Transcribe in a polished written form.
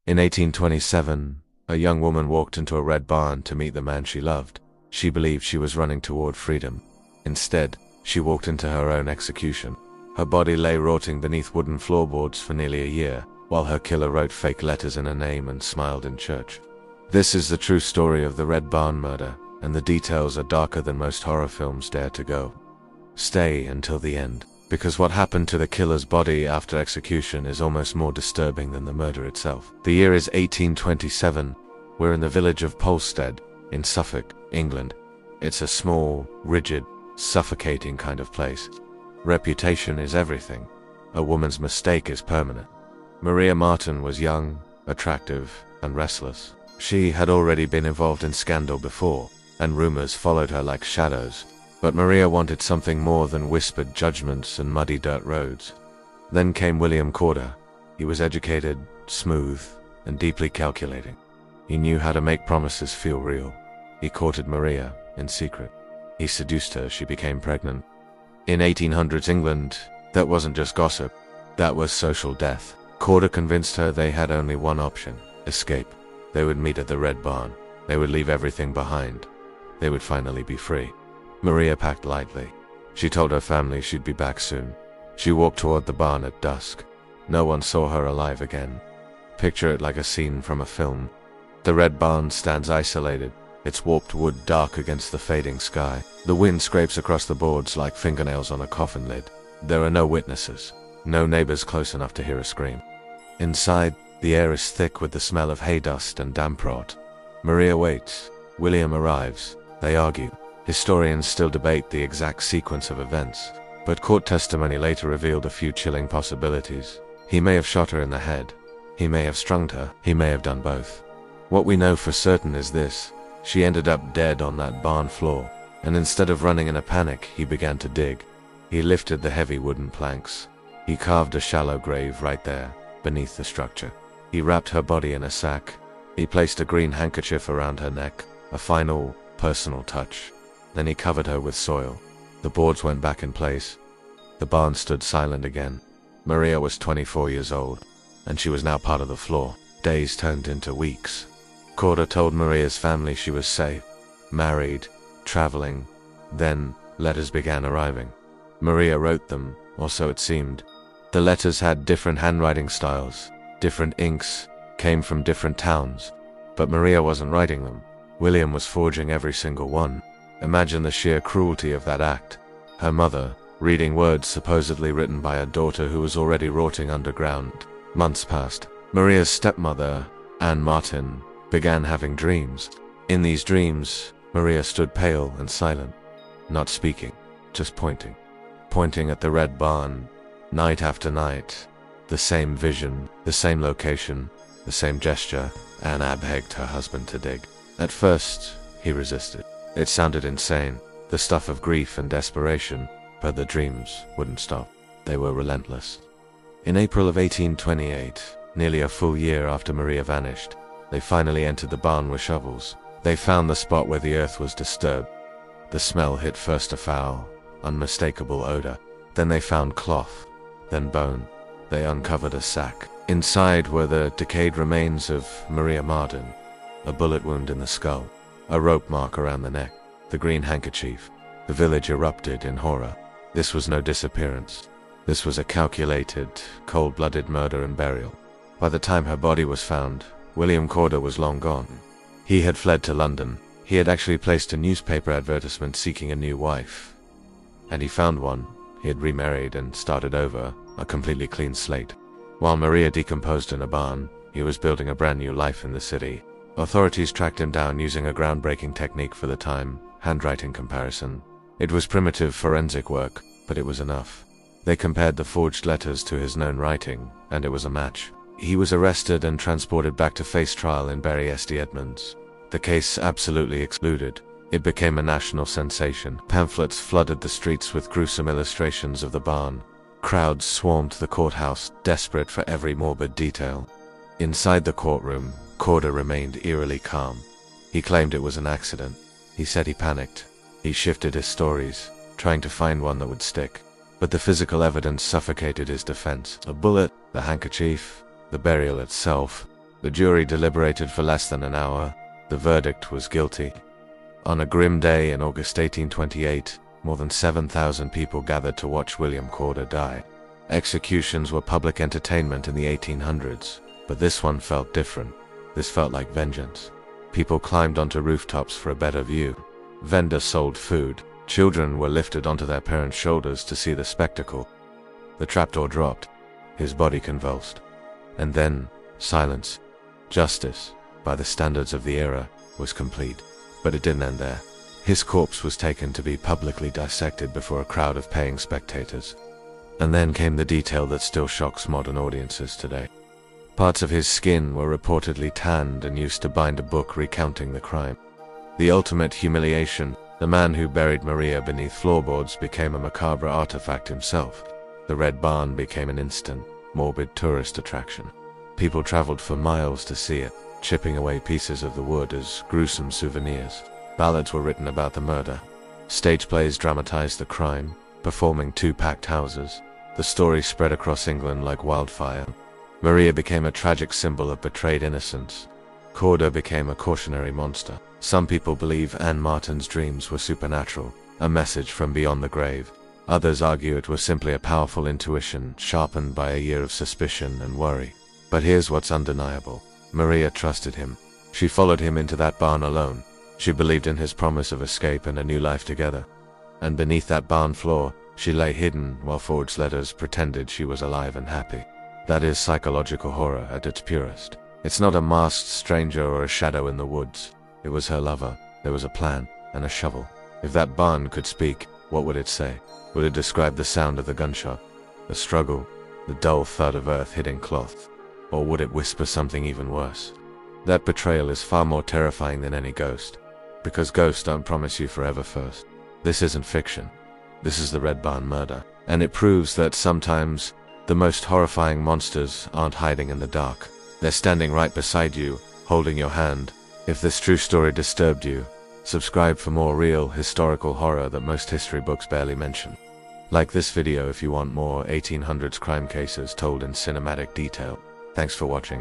In 1827, a young woman walked into a red barn to meet the man she loved. She believed she was running toward freedom. Instead, she walked into her own execution. Her body lay rotting beneath wooden floorboards for nearly a year, while her killer wrote fake letters in her name and smiled in church. This is the true story of the Red Barn murder, and the details are darker than most horror films dare to go. Stay until the end, because what happened to the killer's body after execution is almost more disturbing than the murder itself. The year is 1827. We're in the village of Polstead, in Suffolk, England. It's a small, rigid, suffocating kind of place. Reputation is everything. A woman's mistake is permanent. Maria Martin was young, attractive, and restless. She had already been involved in scandal before, and rumors followed her like shadows. But Maria wanted something more than whispered judgments and muddy dirt roads. Then came William Corder. He was educated, smooth, and deeply calculating. He knew how to make promises feel real. He courted Maria in secret. He seduced her, she became pregnant. In 1800s England, that wasn't just gossip, that was social death. Corder convinced her they had only one option: escape. They would meet at the Red Barn. They would leave everything behind. They would finally be free. Maria packed lightly. She told her family she'd be back soon. She walked toward the barn at dusk. No one saw her alive again. Picture it like a scene from a film. The Red Barn stands isolated, its warped wood dark against the fading sky. The wind scrapes across the boards like fingernails on a coffin lid. There are no witnesses, no neighbors close enough to hear a scream. Inside, the air is thick with the smell of hay dust and damp rot. Maria waits. William arrives. They argue. Historians still debate the exact sequence of events, but court testimony later revealed a few chilling possibilities. He may have shot her in the head. He may have strung her. He may have done both. What we know for certain is this: she ended up dead on that barn floor, and instead of running in a panic, he began to dig. He lifted the heavy wooden planks. He carved a shallow grave right there, beneath the structure. He wrapped her body in a sack. He placed a green handkerchief around her neck, a final, personal touch. Then he covered her with soil. The boards went back in place. The barn stood silent again. Maria was 24 years old, and she was now part of the floor. Days turned into weeks. Corder told Maria's family she was safe, married, traveling. Then, letters began arriving. Maria wrote them, or so it seemed. The letters had different handwriting styles, different inks, came from different towns. But Maria wasn't writing them. William was forging every single one. Imagine the sheer cruelty of that act. Her mother, reading words supposedly written by a daughter who was already rotting underground. Months passed. Maria's stepmother, Anne Martin, began having dreams. In these dreams, Maria stood pale and silent, not speaking, just pointing. Pointing at the Red Barn, night after night. The same vision, the same location, the same gesture. Anne begged her husband to dig. At first, he resisted. It sounded insane, the stuff of grief and desperation, but the dreams wouldn't stop. They were relentless. In April of 1828, nearly a full year after Maria vanished, they finally entered the barn with shovels. They found the spot where the earth was disturbed. The smell hit first a foul, unmistakable odor. Then they found cloth, then bone. They uncovered a sack. Inside were the decayed remains of Maria Martin, a bullet wound in the skull, a rope mark around the neck, the green handkerchief. The village erupted in horror. This was no disappearance. This was a calculated, cold-blooded murder and burial. By the time her body was found, William Corder was long gone. He had fled to London. He had actually placed a newspaper advertisement seeking a new wife. And he found one. He had remarried and started over, a completely clean slate. While Maria decomposed in a barn, he was building a brand new life in the city. Authorities tracked him down using a groundbreaking technique for the time, handwriting comparison. It was primitive forensic work, but it was enough. They compared the forged letters to his known writing, and it was a match. He was arrested and transported back to face trial in Bury St Edmunds. The case absolutely exploded. It became a national sensation. Pamphlets flooded the streets with gruesome illustrations of the barn. Crowds swarmed the courthouse, desperate for every morbid detail. Inside the courtroom, Corder remained eerily calm. He claimed it was an accident. He said he panicked. He shifted his stories, trying to find one that would stick. But the physical evidence suffocated his defense. A bullet, the handkerchief, the burial itself. The jury deliberated for less than an hour. The verdict was guilty. On a grim day in August 1828, more than 7,000 people gathered to watch William Corder die. Executions were public entertainment in the 1800s, but this one felt different. This felt like vengeance. People climbed onto rooftops for a better view. Vendors sold food. Children were lifted onto their parents' shoulders to see the spectacle. The trapdoor dropped. His body convulsed. And then, silence. Justice, by the standards of the era, was complete. But it didn't end there. His corpse was taken to be publicly dissected before a crowd of paying spectators. And then came the detail that still shocks modern audiences today. Parts of his skin were reportedly tanned and used to bind a book recounting the crime. The ultimate humiliation, the man who buried Maria beneath floorboards became a macabre artifact himself. The Red Barn became an instant, morbid tourist attraction. People traveled for miles to see it, chipping away pieces of the wood as gruesome souvenirs. Ballads were written about the murder. Stage plays dramatized the crime, performing two packed houses. The story spread across England like wildfire. Maria became a tragic symbol of betrayed innocence. Corder became a cautionary monster. Some people believe Anne Martin's dreams were supernatural, a message from beyond the grave. Others argue it was simply a powerful intuition, sharpened by a year of suspicion and worry. But here's what's undeniable. Maria trusted him. She followed him into that barn alone. She believed in his promise of escape and a new life together. And beneath that barn floor, she lay hidden while forged letters pretended she was alive and happy. That is psychological horror at its purest. It's not a masked stranger or a shadow in the woods. It was her lover. There was a plan and a shovel. If that barn could speak, what would it say? Would it describe the sound of the gunshot, the struggle, the dull thud of earth hitting cloth? Or would it whisper something even worse? That betrayal is far more terrifying than any ghost, because ghosts don't promise you forever first. This isn't fiction. This is the Red Barn murder, and it proves that sometimes the most horrifying monsters aren't hiding in the dark. They're standing right beside you, holding your hand. If this true story disturbed you, subscribe for more real historical horror that most history books barely mention. Like this video if you want more 1800s crime cases told in cinematic detail. Thanks for watching.